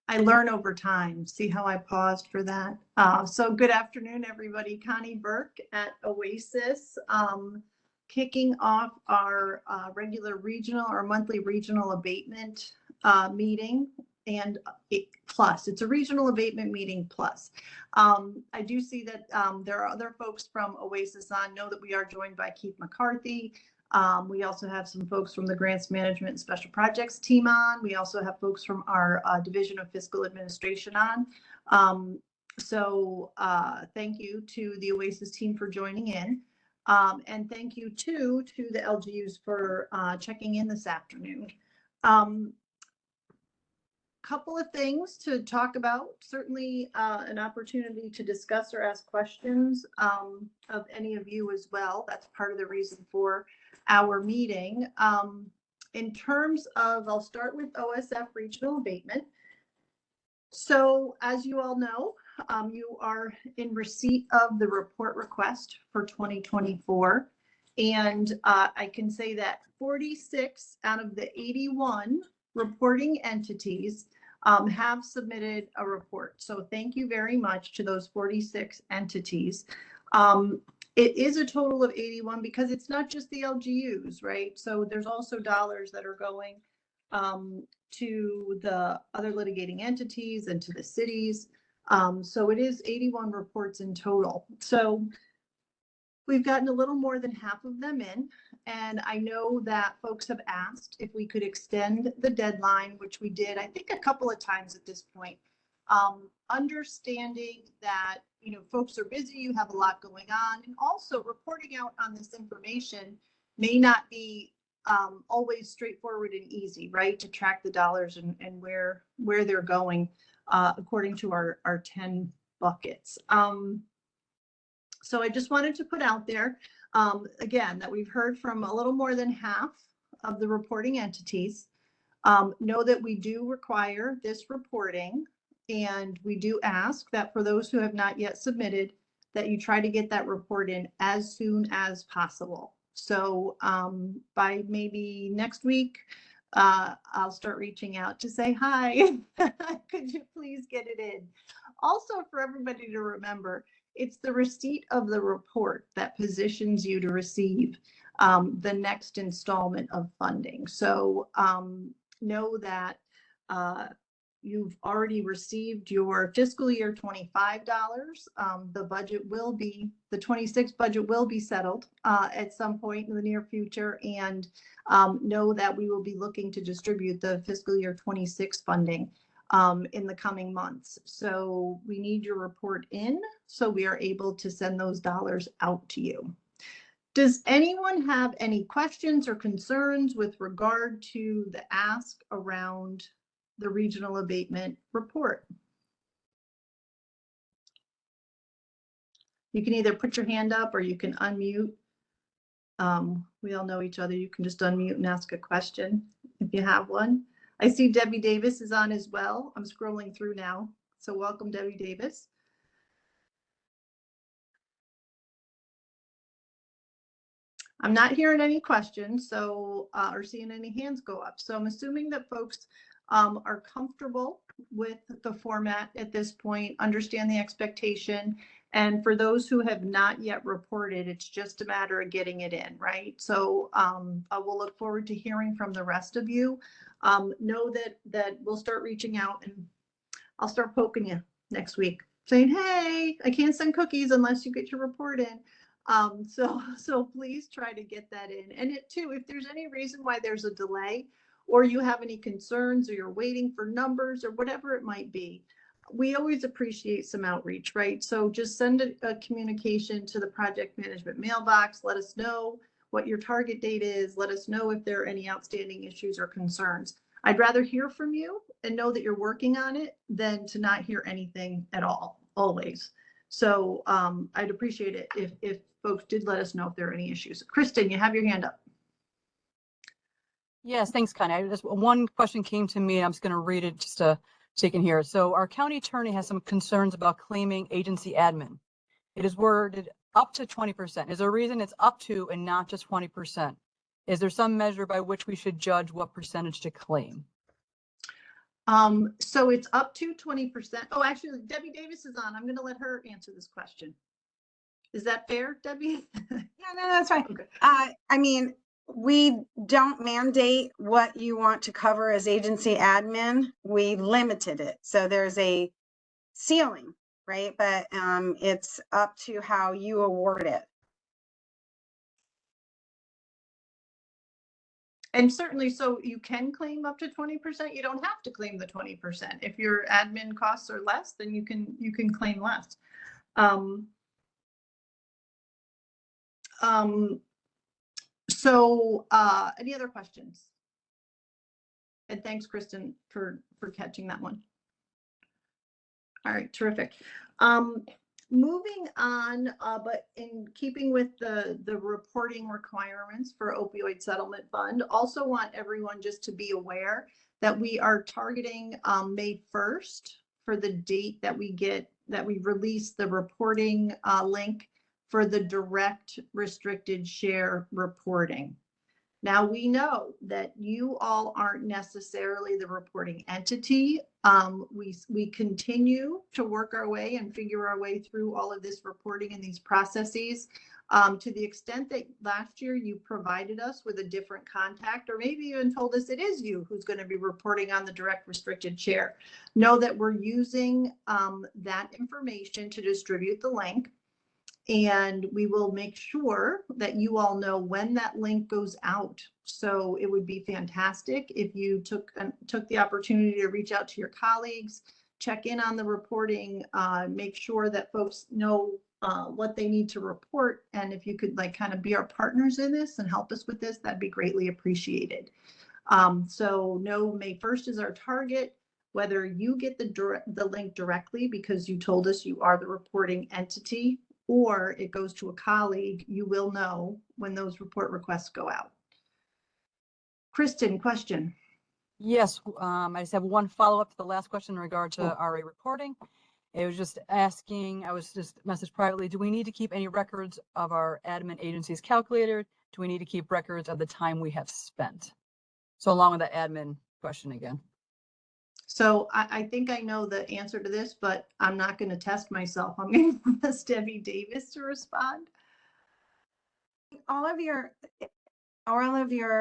I learn over time. See how I paused for that? So good afternoon, everybody. Connie Burke at OASAS, kicking off our regular regional or monthly regional abatement meeting. And it's a regional abatement meeting plus. I do see that there are other folks from OASAS on. Know that we are joined by Keith McCarthy. We also have some folks from the Grants Management and Special Projects team on. We also have folks from our Division of Fiscal Administration on. So thank you to the OASAS team for joining in. And thank you too to the LGUs for checking in this afternoon. Couple of things to talk about. Certainly an opportunity to discuss or ask questions of any of you as well. That's part of the reason for our meeting. In terms of, I'll start with OSF regional abatement. So as you all know, you are in receipt of the report request for 2024. And I can say that 46 out of the 81 reporting entities have submitted a report. So thank you very much to those 46 entities. It is a total of 81 because it's not just the LGUs, right? So there's also dollars that are going to the other litigating entities and to the cities. So it is 81 reports in total. So we've gotten a little more than half of them in, and I know that folks have asked if we could extend the deadline, which we did, I think, a couple of times at this point. Understanding that, you know, folks are busy, you have a lot going on, and also reporting out on this information may not be always straightforward and easy, right, to track the dollars and where they're going according to our 10 buckets. So I just wanted to put out there, again, that we've heard from a little more than half of the reporting entities. Know that we do require this reporting, and we do ask that for those who have not yet submitted, that you try to get that report in as soon as possible. So by maybe next week, I'll start reaching out to say, hi, could you please get it in? Also, for everybody to remember, it's the receipt of the report that positions you to receive the next installment of funding. So know that you've already received your fiscal year 25 dollars. The budget will be, the 26 budget will be settled at some point in the near future, and know that we will be looking to distribute the fiscal year 26 funding in the coming months. So we need your report in so we are able to send those dollars out to you. Does anyone have any questions or concerns with regard to the ask around the regional abatement report? You can either put your hand up or you can unmute. We all know each other. You can just unmute and ask a question if you have one. I see Debbie Davis is on as well. I'm scrolling through now. So welcome, Debbie Davis. I'm not hearing any questions, so or seeing any hands go up. So I'm assuming that folks are comfortable with the format at this point, understand the expectation. And for those who have not yet reported, it's just a matter of getting it in, right? So I will look forward to hearing from the rest of you. Know that we'll start reaching out, and I'll start poking you next week saying, hey, I can't send cookies unless you get your report in. So please try to get that in. And it too, if there's any reason why there's a delay, or you have any concerns, or you're waiting for numbers, or whatever it might be, we always appreciate some outreach, right? So just send a communication to the project management mailbox. Let us know what your target date is. Let us know if there are any outstanding issues or concerns. I'd rather hear from you and know that you're working on it than to not hear anything at all, always. So I'd appreciate it if folks did let us know if there are any issues. Kristen, you have your hand up. Yes, thanks, Connie. Just one question came to me, and I'm just going to read it just to take in here. So our county attorney has some concerns about claiming agency admin. It is worded up to 20%. Is there a reason it's up to and not just 20%? Is there some measure by which we should judge what percentage to claim? So it's up to 20%. Oh, actually, Debbie Davis is on. I'm going to let her answer this question. Is that fair, Debbie? Yeah, no, that's fine. Okay. I mean, we don't mandate what you want to cover as agency admin. We limited it. So there's a ceiling, right? But it's up to how you award it. And certainly, so you can claim up to 20%. You don't have to claim the 20%. If your admin costs are less, then you can claim less. So any other questions? And thanks, Kristen, for catching that one. All right, terrific. Moving on, but in keeping with the reporting requirements for opioid settlement fund, also want everyone just to be aware that we are targeting May 1st for the date that we release the reporting link for the direct restricted share reporting. Now, we know that you all aren't necessarily the reporting entity. We continue to work our way and figure our way through all of this reporting and these processes. To the extent that last year you provided us with a different contact, or maybe even told us it is you who's going to be reporting on the direct restricted share, know that we're using that information to distribute the link. And we will make sure that you all know when that link goes out. So it would be fantastic if you took the opportunity to reach out to your colleagues, check in on the reporting, make sure that folks know what they need to report. And if you could kind of be our partners in this and help us with this, that'd be greatly appreciated. So no, May 1st is our target. Whether you get the link directly because you told us you are the reporting entity, or it goes to a colleague, you will know when those report requests go out. Kristen, question? Yes, I just have one follow-up to the last question in regard to RA reporting. It was just asking, I was just messaged privately, do we need to keep any records of our admin agency's calculator? Do we need to keep records of the time we have spent? So along with the admin question again. So I think I know the answer to this, but I'm not going to test myself. I'm going to ask Debbie Davis to respond. All of your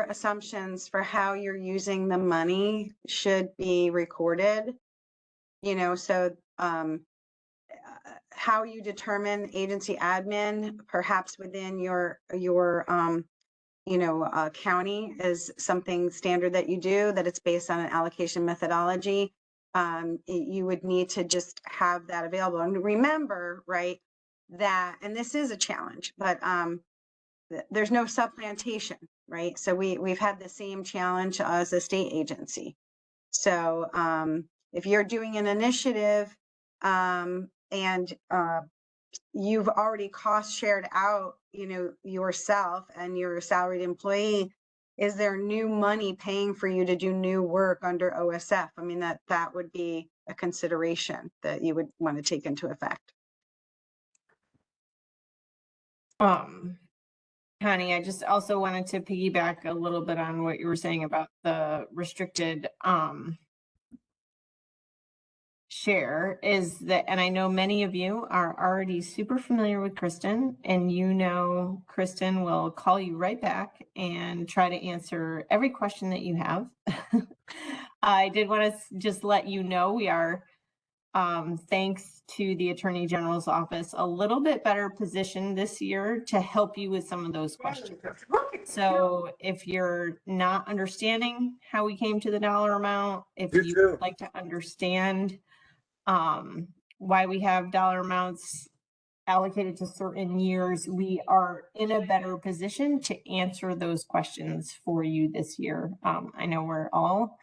assumptions for how you're using the money should be recorded. So how you determine agency admin, perhaps within your county, is something standard that you do, that it's based on an allocation methodology. You would need to just have that available. And remember, right, that, and this is a challenge, but there's no supplantation, right? So we've had the same challenge as a state agency. So if you're doing an initiative and you've already cost shared out, yourself and your salaried employee, is there new money paying for you to do new work under OSF? I mean, that would be a consideration that you would want to take into effect. Connie, I just also wanted to piggyback a little bit on what you were saying about the restricted share, is that, and I know many of you are already super familiar with Kristen, and Kristen will call you right back and try to answer every question that you have. I did want to just let you know we are, thanks to the Attorney General's office, a little bit better positioned this year to help you with some of those questions. So if you're not understanding how we came to the dollar amount, if you would like to understand why we have dollar amounts allocated to certain years, we are in a better position to answer those questions for you this year. I know we're all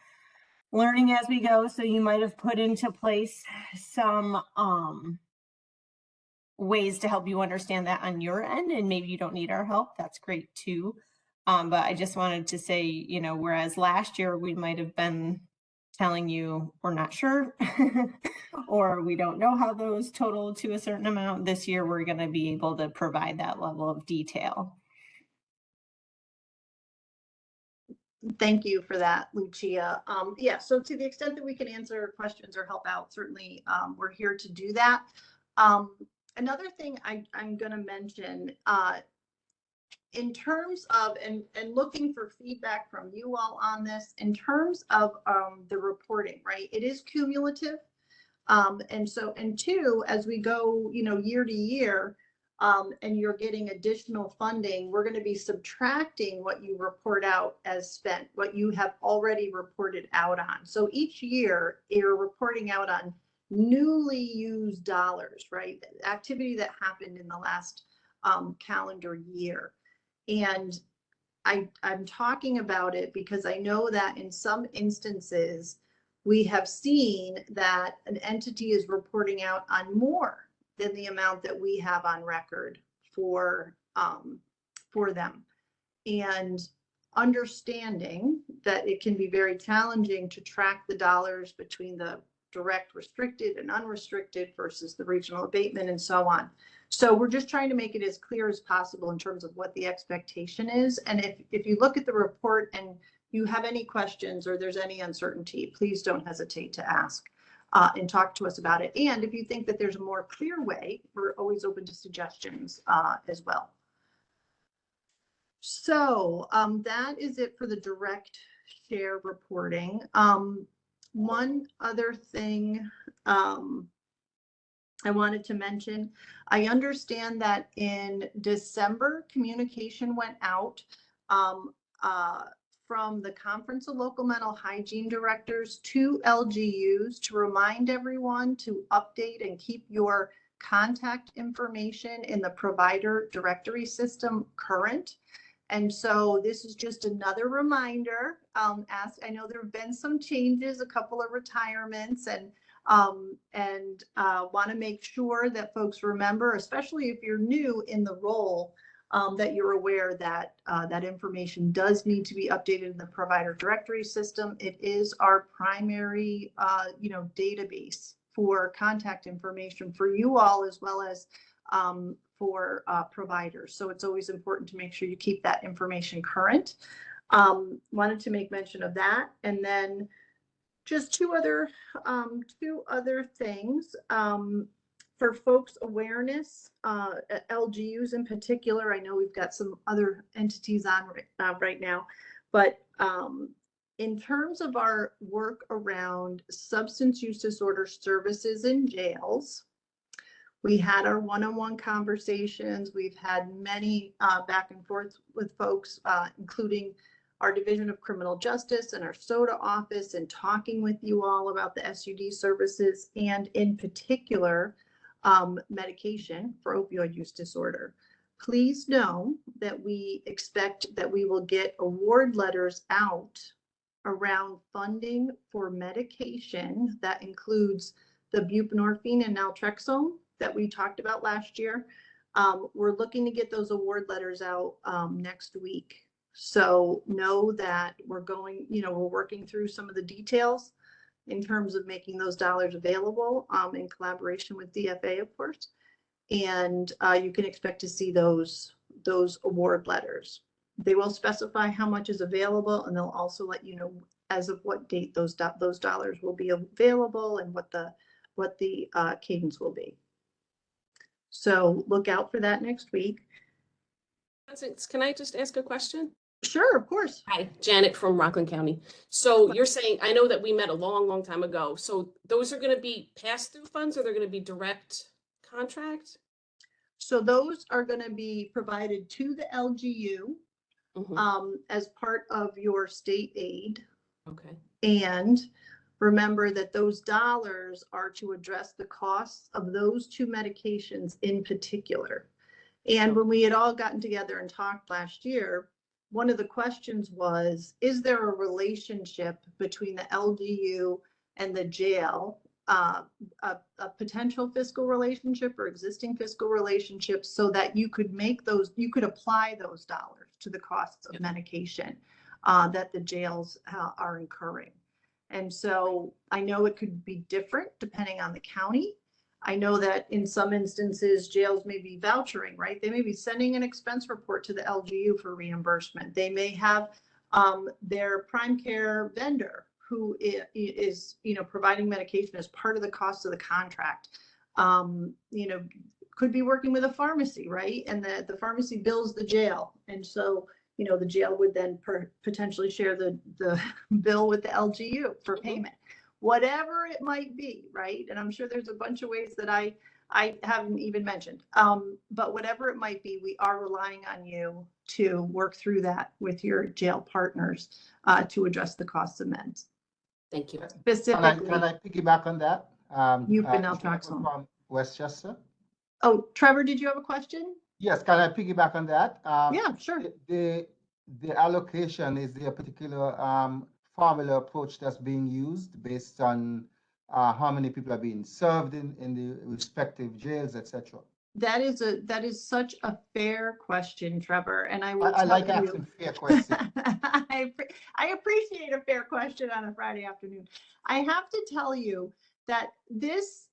learning as we go, so you might have put into place some ways to help you understand that on your end, and maybe you don't need our help. That's great too. But I just wanted to say, whereas last year we might have been telling you we're not sure or we don't know how those total to a certain amount, this year we're going to be able to provide that level of detail. Thank you for that, Lucia. Yeah, so to the extent that we can answer questions or help out, certainly we're here to do that. Another thing I'm going to mention in terms of, and looking for feedback from you all on this, in terms of the reporting, right? It is cumulative. And so, and two, as we go, year to year, and you're getting additional funding, we're going to be subtracting what you report out as spent, what you have already reported out on. So each year you're reporting out on newly used dollars, right? Activity that happened in the last calendar year. And I'm talking about it because I know that in some instances, we have seen that an entity is reporting out on more than the amount that we have on record for them. And understanding that it can be very challenging to track the dollars between the direct restricted and unrestricted versus the regional abatement and so on. So we're just trying to make it as clear as possible in terms of what the expectation is. And if you look at the report and you have any questions or there's any uncertainty, please don't hesitate to ask and talk to us about it. And if you think that there's a more clear way, we're always open to suggestions as well. So that is it for the direct share reporting. One other thing I wanted to mention, I understand that in December, communication went out from the Conference of Local Mental Hygiene Directors to LGUs to remind everyone to update and keep your contact information in the provider directory system current. And so this is just another reminder. I know there have been some changes, a couple of retirements, and want to make sure that folks remember, especially if you're new in the role, that you're aware that that information does need to be updated in the provider directory system. It is our primary, database for contact information for you all as well as for providers. So it's always important to make sure you keep that information current. Wanted to make mention of that. And then just two other things for folks' awareness, LGUs in particular. I know we've got some other entities on right now, but in terms of our work around substance use disorder services in jails, we had our one-on-one conversations. We've had many back and forth with folks, including our Division of Criminal Justice and our SODA office, and talking with you all about the SUD services and in particular medication for opioid use disorder. Please know that we expect that we will get award letters out around funding for medication that includes the buprenorphine and naltrexone that we talked about last year. We're looking to get those award letters out next week. So know that we're working through some of the details in terms of making those dollars available in collaboration with DFA, of course. And you can expect to see those award letters. They will specify how much is available, and they'll also let you know as of what date those dollars will be available and what the cadence will be. So look out for that next week. Can I just ask a question? Sure, of course. Hi, Janet from Rockland County. So you're saying, I know that we met a long time ago. So those are going to be pass-through funds, or they're going to be direct contract? So those are going to be provided to the LGU as part of your state aid. Okay. And remember that those dollars are to address the costs of those two medications in particular. And when we had all gotten together and talked last year, one of the questions was, is there a relationship between the LGU and the jail, a potential fiscal relationship or existing fiscal relationship, so that you could apply those dollars to the costs of medication that the jails are incurring. And so I know it could be different depending on the county. I know that in some instances, jails may be vouchering, right? They may be sending an expense report to the LGU for reimbursement. They may have their prime care vendor who is, providing medication as part of the cost of the contract. Could be working with a pharmacy, right? And the pharmacy bills the jail. And so, the jail would then potentially share the bill with the LGU for payment, whatever it might be, right? And I'm sure there's a bunch of ways that I haven't even mentioned. But whatever it might be, we are relying on you to work through that with your jail partners to address the costs of meds. Thank you. Specifically, Can I piggyback on that? you've been Trevor naltrexone. from Westchester. Oh, Trevor, did you have a question? Yes, can I piggyback on that? Yeah, sure. The allocation, is there a particular formula approach that's being used based on how many people are being served in the respective jails, etc.? That is such a fair question, Trevor, and I will I like tell you. asking fair questions. I appreciate a fair question on a Friday afternoon. I have to tell you that this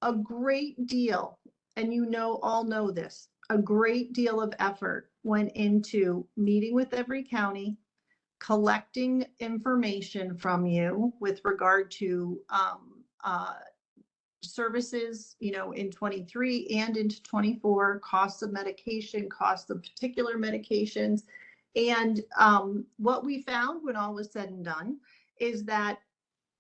a great deal, and all know this, a great deal of effort went into meeting with every county, collecting information from you with regard to services, in 23 and into 24, costs of medication, costs of particular medications. And what we found when all was said and done is that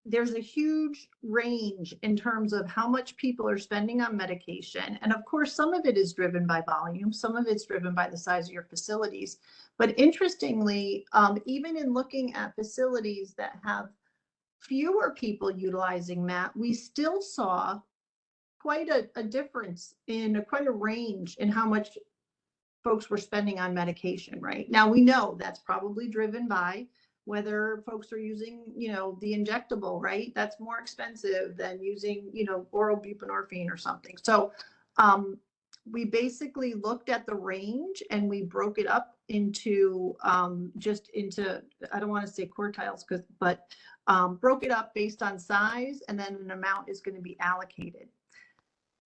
there's a huge range in terms of how much people are spending on medication. And of course, some of it is driven by volume, some of it's driven by the size of your facilities. But interestingly, even in looking at facilities that have fewer people utilizing MAT, we still saw quite a difference in quite a range in how much folks were spending on medication, right? Now we know that's probably driven by whether folks are using, the injectable, right? That's more expensive than using, oral buprenorphine or something. So we basically looked at the range and we broke it up into I don't want to say quartiles, but broke it up based on size, and then an amount is going to be allocated.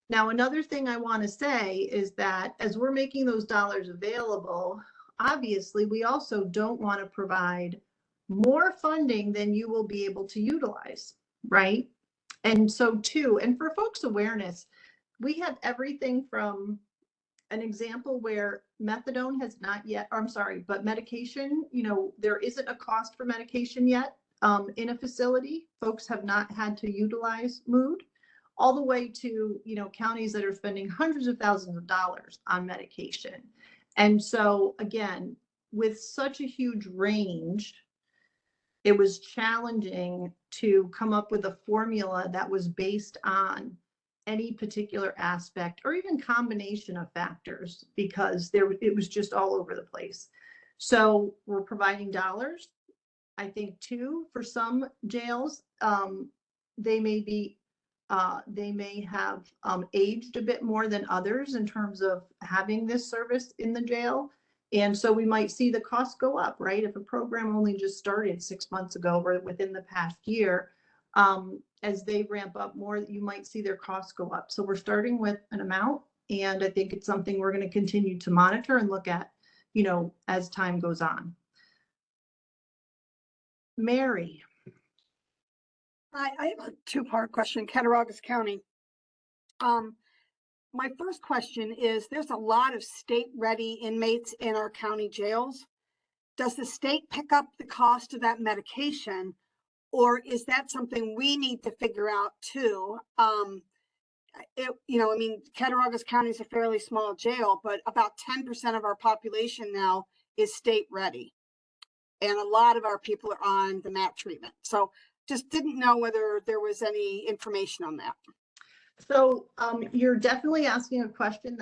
Now, another thing I want to say is that as we're making those dollars available, obviously we also don't want to provide more funding than you will be able to utilize, right? And so too, and for folks' awareness, we have everything from an example where methadone has not yet, but medication, there isn't a cost for medication yet in a facility. Folks have not had to utilize mood, all the way to, counties that are spending hundreds of thousands of dollars on medication. And so again, with such a huge range, it was challenging to come up with a formula that was based on any particular aspect or even combination of factors, because it was just all over the place. So we're providing dollars. I think too, for some jails, they may have aged a bit more than others in terms of having this service in the jail. And so we might see the cost go up, right? If a program only just started 6 months ago or within the past year, as they ramp up more, you might see their costs go up. So we're starting with an amount, and I think it's something we're going to continue to monitor and look at, as time goes on. Mary. I have a two-part question, Cattaraugus County. My first question is, there's a lot of state-ready inmates in our county jails. Does the state pick up the cost of that medication, or is that something we need to figure out too? Cattaraugus County is a fairly small jail, but about 10% of our population now is state-ready. And a lot of our people are on the MAT treatment. So just didn't know whether there was any information on that. So you're definitely asking a question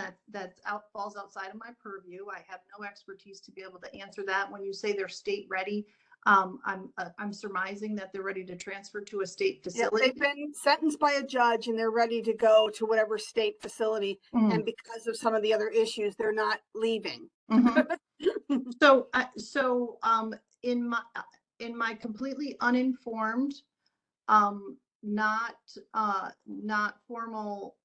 falls outside of my purview. I have no expertise to be able to answer that. When you say they're state ready, I'm surmising that they're ready to transfer to a state facility. Yeah, they've been sentenced by a judge and they're ready to go to whatever state facility. And because of some of the other issues, they're not leaving. So in my completely uninformed, not formal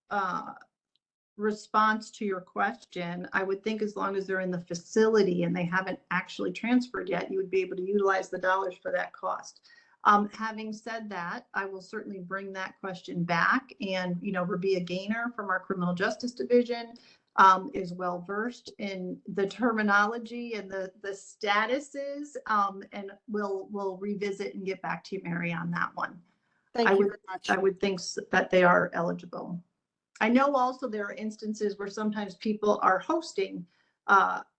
response to your question, I would think as long as they're in the facility and they haven't actually transferred yet, you would be able to utilize the dollars for that cost. Having said that, I will certainly bring that question back, and, you know, Rabia Gaynor from our Criminal Justice Division is well versed in the terminology and the statuses, and we'll revisit and get back to you, Mary, on that one. Thank I you would, very much. I would think that they are eligible. I know also there are instances where sometimes people are hosting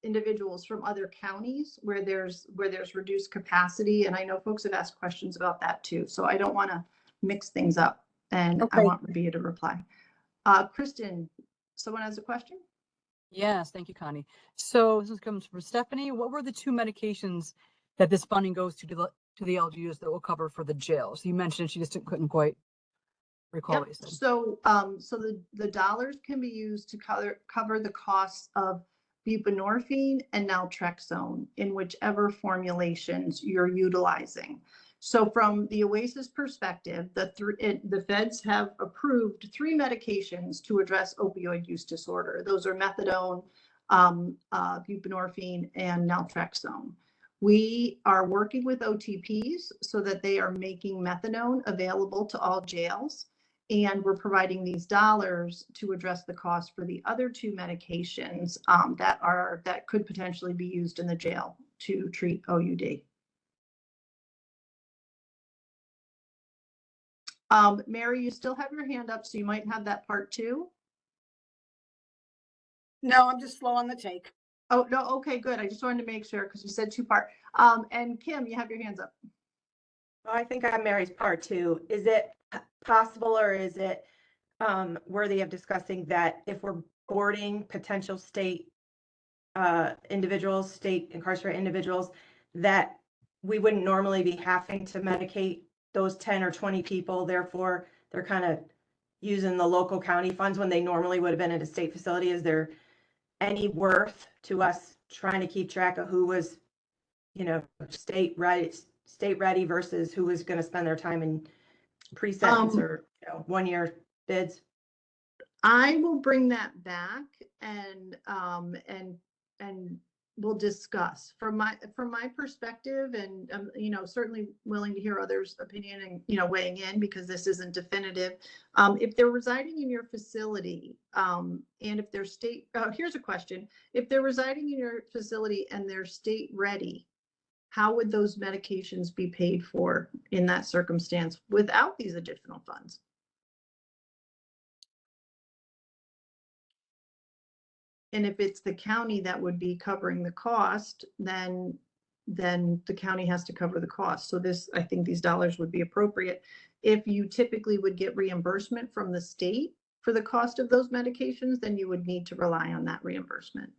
individuals from other counties where there's reduced capacity, and I know folks have asked questions about that too. So I don't want to mix things up, and I Okay. want Rabia to reply. Kristen, someone has a question? Yes, thank you, Connie. So this comes from Stephanie. What were the 2 medications that this funding goes to the LGUs that will cover for the jail? So you mentioned she just couldn't quite recall Yep. what you said. So, the dollars can be used to cover the costs of buprenorphine and naltrexone in whichever formulations you're utilizing. So from the OASAS perspective, the feds have approved 3 medications to address opioid use disorder. Those are methadone, buprenorphine, and naltrexone. We are working with OTPs so that they are making methadone available to all jails. And we're providing these dollars to address the cost for the other 2 medications that could potentially be used in the jail to treat OUD. Mary, you still have your hand up, so you might have that part too. No, I'm just slow on the take. Oh, no, okay, good. I just wanted to make sure because you said 2-part. And Kim, you have your hands up. Oh, I think I'm Mary's part too. Is it possible, or is it worthy of discussing that if we're boarding potential state individuals, state incarcerated individuals, that we wouldn't normally be having to medicate those 10 or 20 people, therefore they're kind of using the local county funds when they normally would have been at a state facility? Is there any worth to us trying to keep track of who was, you know, state ready versus who was going to spend their time in pre-sentence or, you know, 1-year bids? I will bring that back and we'll discuss from my perspective, and you know, certainly willing to hear others' opinion and, you know, weighing in because this isn't definitive. If they're residing in your facility, and if they're here's a question: if they're residing in your facility and they're state ready, how would those medications be paid for in that circumstance without these additional funds? And if it's the county that would be covering the cost, then the county has to cover the cost. So I think these dollars would be appropriate. If you typically would get reimbursement from the state for the cost of those medications, then you would need to rely on that reimbursement.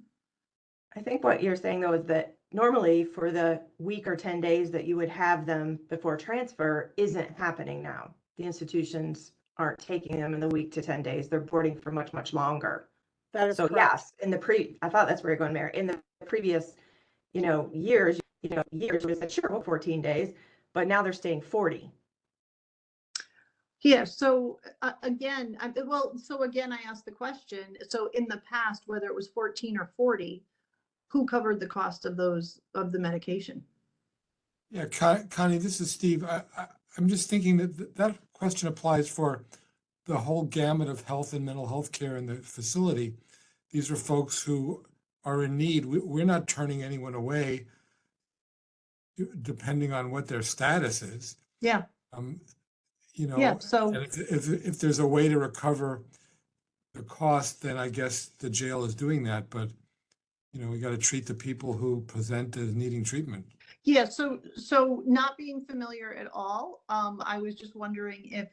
I think what you're saying though is that normally for the week or 10 days that you would have them before transfer isn't happening now. The institutions aren't taking them in the week to 10 days. They're boarding for much, much longer. That is So correct. yes, I thought that's where you're going, Mary. In the previous, years, we said, sure, well, 14 days, but now they're staying 40. Yeah, so again, I asked the question, so in the past, whether it was 14 or 40, who covered the cost of the medication? Yeah, Connie, this is Steve. I'm just thinking that question applies for the whole gamut of health and mental health care in the facility. These are folks who are in need. We're not turning anyone away depending on what their status is. Yeah. Yeah, so and if there's a way to recover the cost, then I guess the jail is doing that. But, we got to treat the people who present as needing treatment. Yeah, so not being familiar at all, I was just wondering if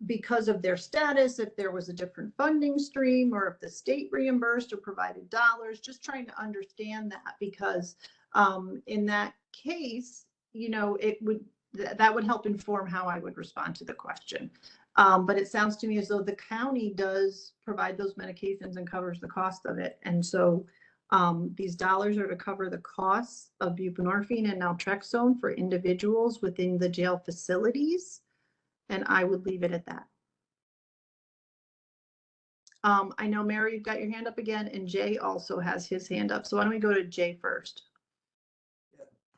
because of their status, if there was a different funding stream, or if the state reimbursed or provided dollars, just trying to understand that, because in that case, that would help inform how I would respond to the question. But it sounds to me as though the county does provide those medications and covers the cost of it. And so these dollars are to cover the costs of buprenorphine and naltrexone for individuals within the jail facilities. And I would leave it at that. I know Mary, you've got your hand up again, and Jay also has his hand up. So why don't we go to Jay first?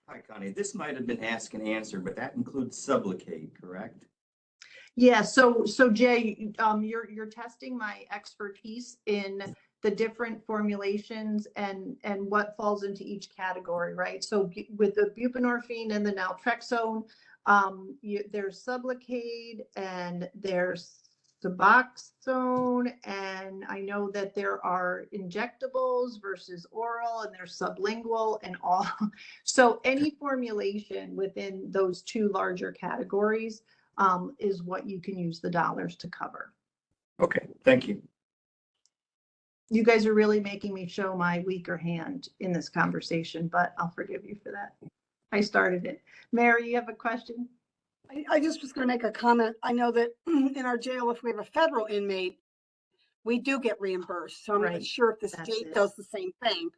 Hi, Connie. This might have been asked and answered, but that includes Sublocade, correct? Yeah, so Jay, you're testing my expertise in the different formulations and what falls into each category, right? So with the buprenorphine and the naltrexone, there's Sublocade and there's Suboxone, and I know that there are injectables versus oral, and there's sublingual and all. So any formulation within those two larger categories is what you can use the dollars to cover. Okay, thank you. You guys are really making me show my weaker hand in this conversation, but I'll forgive you for that. I started it. Mary, you have a question? I just was going to make a comment. I know that in our jail, if we have a federal inmate, we do get reimbursed. So I'm Right. not sure if the That's state it. does the same thing,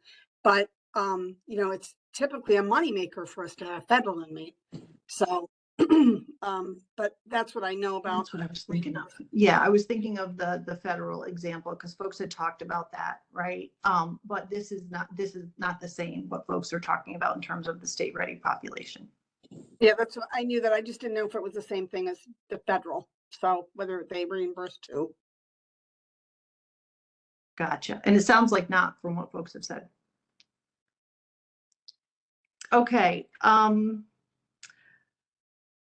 but you know, it's typically a moneymaker for us to have a federal inmate. So, but that's what I know about. That's what I was thinking of. Yeah, I was thinking of the federal example because folks had talked about that, right? But this is not the same what folks are talking about in terms of the state ready population. Yeah, that's what I knew. That I just didn't know if it was the same thing as the federal. So whether they reimburse too. Gotcha. And it sounds like not from what folks have said. Okay.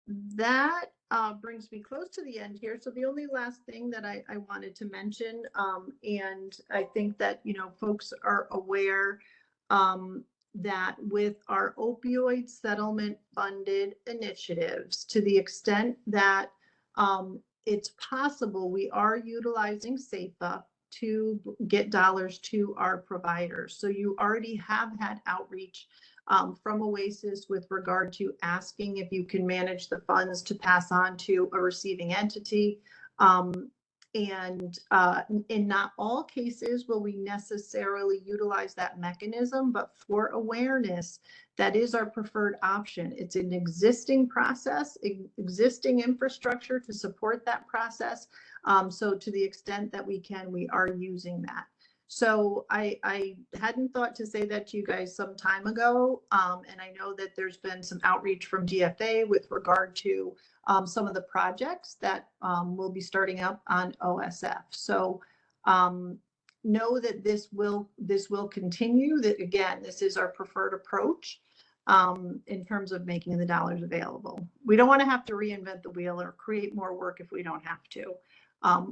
That brings me close to the end here. So the only last thing that I wanted to mention, and I think that, you know, folks are aware that with our opioid settlement funded initiatives, to the extent that it's possible, we are utilizing SAFA to get dollars to our providers. So you already have had outreach from OASAS with regard to asking if you can manage the funds to pass on to a receiving entity. And in not all cases will we necessarily utilize that mechanism, but for awareness, that is our preferred option. It's an existing process, existing infrastructure to support that process. So to the extent that we can, we are using that. So I hadn't thought to say that to you guys some time ago. And I know that there's been some outreach from DFA with regard to some of the projects that will be starting up on OSF. So know that this will continue, that again, this is our preferred approach in terms of making the dollars available. We don't want to have to reinvent the wheel or create more work if we don't have to.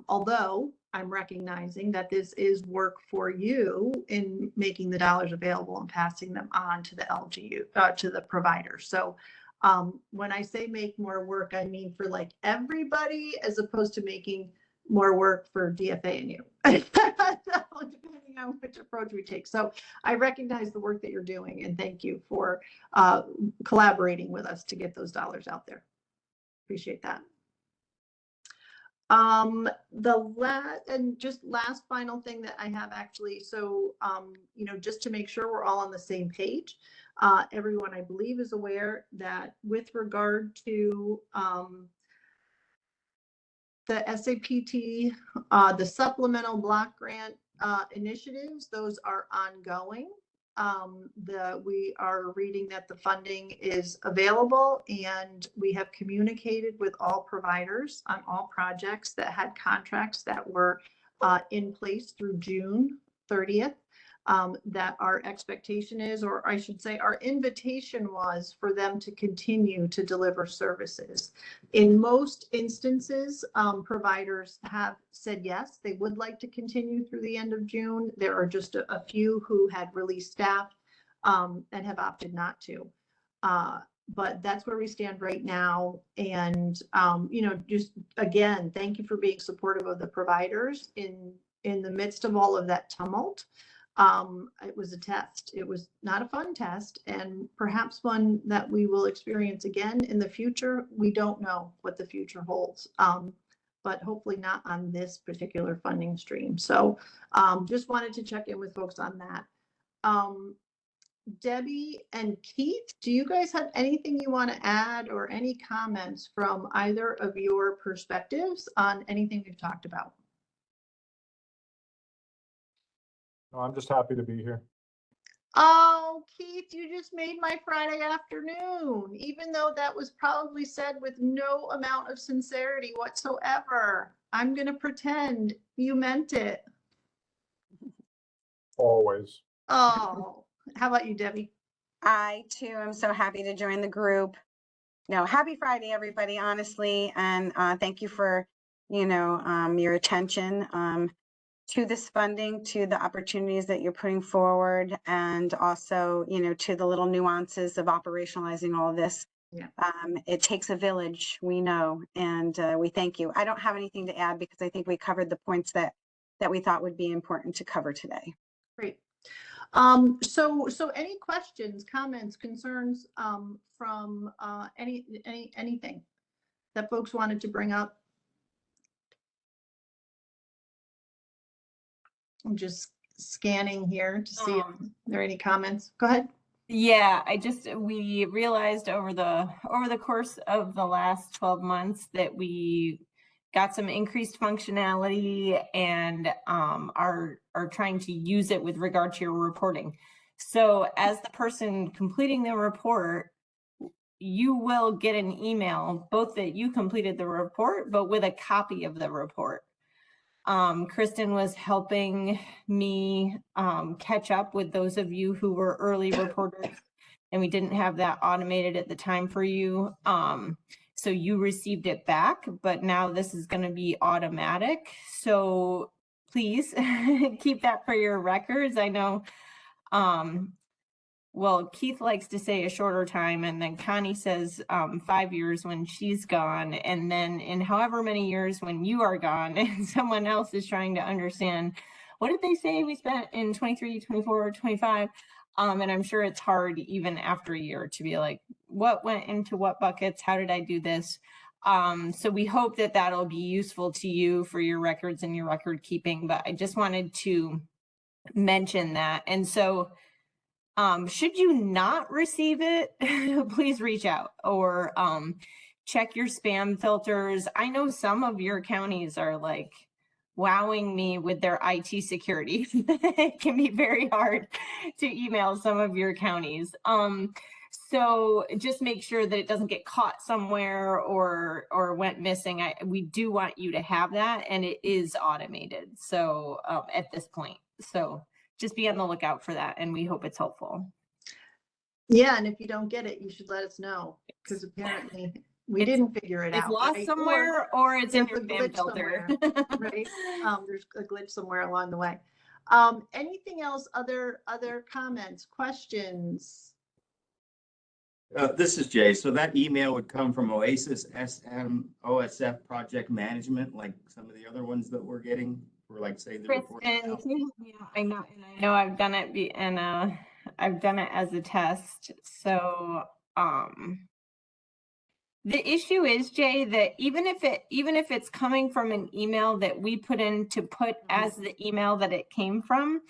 Although I'm recognizing that this is work for you in making the dollars available and passing them on to the LGU, to the provider. So when I say make more work, I mean for like everybody, as opposed to making more work for DFA and you, depending on which approach we take. So I recognize the work that you're doing, and thank you for collaborating with us to get those dollars out there. Appreciate that. Just last final thing that I have actually, so you know, just to make sure we're all on the same page, everyone I believe is aware that with regard to the SAPT, the supplemental block grant initiatives, those are ongoing. We are reading that the funding is available, and we have communicated with all providers on all projects that had contracts that were in place through June 30th. That our expectation is, or I should say our invitation was, for them to continue to deliver services. In most instances, providers have said yes, they would like to continue through the end of June. There are just a few who had released staff and have opted not to. But that's where we stand right now. And, you know, just again, thank you for being supportive of the providers in the midst of all of that tumult. It was a test. It was not a fun test, and perhaps one that we will experience again in the future. We don't know what the future holds, but hopefully not on this particular funding stream. So just wanted to check in with folks on that. Debbie and Keith, do you guys have anything you want to add or any comments from either of your perspectives on anything we've talked about? I'm just happy to be here. Oh, Keith, you just made my Friday afternoon, even though that was probably said with no amount of sincerity whatsoever. I'm going to pretend you meant it. Always. Oh, how about you, Debbie? I too am so happy to join the group. No, happy Friday, everybody, honestly. And thank you for, your attention to this funding, to the opportunities that you're putting forward, and also, to the little nuances of operationalizing all of this. Yeah. It takes a village, we know, and we thank you. I don't have anything to add because I think we covered the points that we thought would be important to cover today. Great. So any questions, comments, concerns from anything that folks wanted to bring up? I'm just scanning here to see if there are any comments. Go ahead. Yeah, we realized over the course of the last 12 months that we got some increased functionality and are trying to use it with regard to your reporting. So as the person completing the report, you will get an email, both that you completed the report, but with a copy of the report. Kristen was helping me catch up with those of you who were early reporters, and we didn't have that automated at the time for you. So you received it back, but now this is going to be automatic. So please keep that for your records. I know, well, Keith likes to say a shorter time, and then Connie says 5 years when she's gone, and then in however many years when you are gone and someone else is trying to understand, what did they say we spent in 23, 24, 25? And I'm sure it's hard even after a year to be like, what went into what buckets? How did I do this? So we hope that that'll be useful to you for your records and your record keeping, but I just wanted to mention that. And so should you not receive it, please reach out or check your spam filters. I know some of your counties are like wowing me with their IT security. It can be very hard to email some of your counties. So just make sure that it doesn't get caught somewhere or went missing. We do want you to have that, and it is automated. So at this point, so just be on the lookout for that, and we hope it's helpful. Yeah, and if you don't get it, you should let us know, because apparently we didn't figure it out. It's lost right? somewhere, or it's in your there's a spam glitch filter. somewhere, right? There's a glitch somewhere along the way. Anything else? Other comments, questions? This is Jay. So that email would come from OASAS OSF project management, like some of the other ones that we're getting for, like, say, the report. And yeah, I know I've done it I've done it as a test. So the issue is, Jay, that even if it's coming from an email that we put in to put as the email that it came from,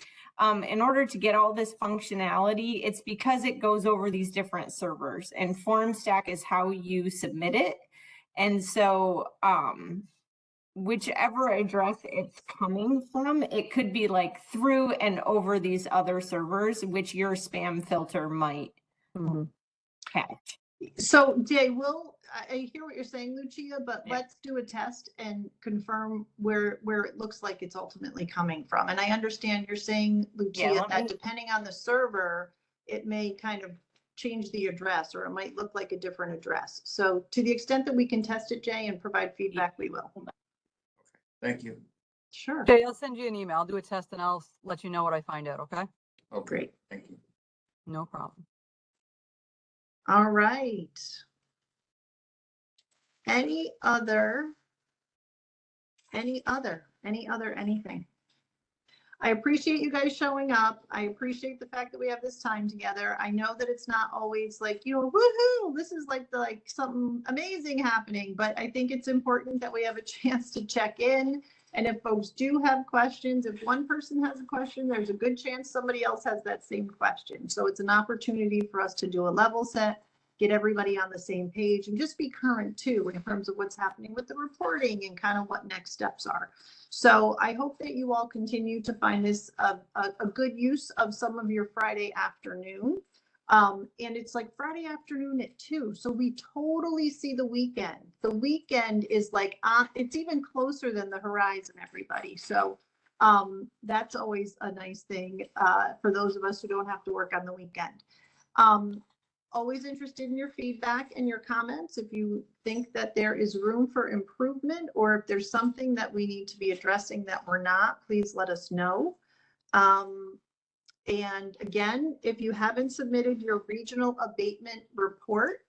in order to get all this functionality, it's because it goes over these different servers, and FormStack is how you submit it. And so whichever address it's coming from, it could be like through and over these other servers, which your spam filter might catch. So Jay, I hear what you're saying, Lucia, but let's do a test and confirm where it looks like it's ultimately coming from. And I understand you're saying, Lucia, that depending on the server, it may kind of change the address, or it might look like a different address. So to the extent that we can test it, Jay, and provide feedback, we will. Thank you. Sure. Jay, I'll send you an email. I'll do a test and I'll let you know what I find out, okay? Oh, great. Thank you. No problem. All right. Any other anything? I appreciate you guys showing up. I appreciate the fact that we have this time together. I know that it's not always like, woohoo, this is like something amazing happening, but I think it's important that we have a chance to check in. And if folks do have questions, if one person has a question, there's a good chance somebody else has that same question. So it's an opportunity for us to do a level set get everybody on the same page and just be current too in terms of what's happening with the reporting and kind of what next steps are. So I hope that you all continue to find this a good use of some of your Friday afternoon. And it's like Friday afternoon at 2. So we totally see the weekend. The weekend is like, it's even closer than the horizon, everybody. So that's always a nice thing for those of us who don't have to work on the weekend. Always interested in your feedback and your comments. If you think that there is room for improvement, or if there's something that we need to be addressing that we're not, please let us know. And again, if you haven't submitted your regional abatement report,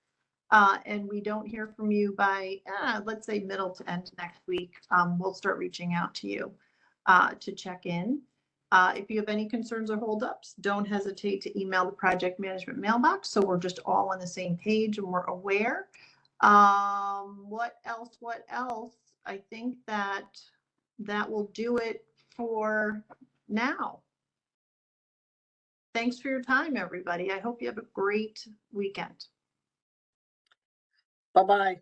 and we don't hear from you by, let's say middle to end next week, we'll start reaching out to you to check in. If you have any concerns or holdups, don't hesitate to email the project management mailbox, so we're just all on the same page and we're aware. What else? I think that will do it for now. Thanks for your time, everybody. I hope you have a great weekend. Bye-bye.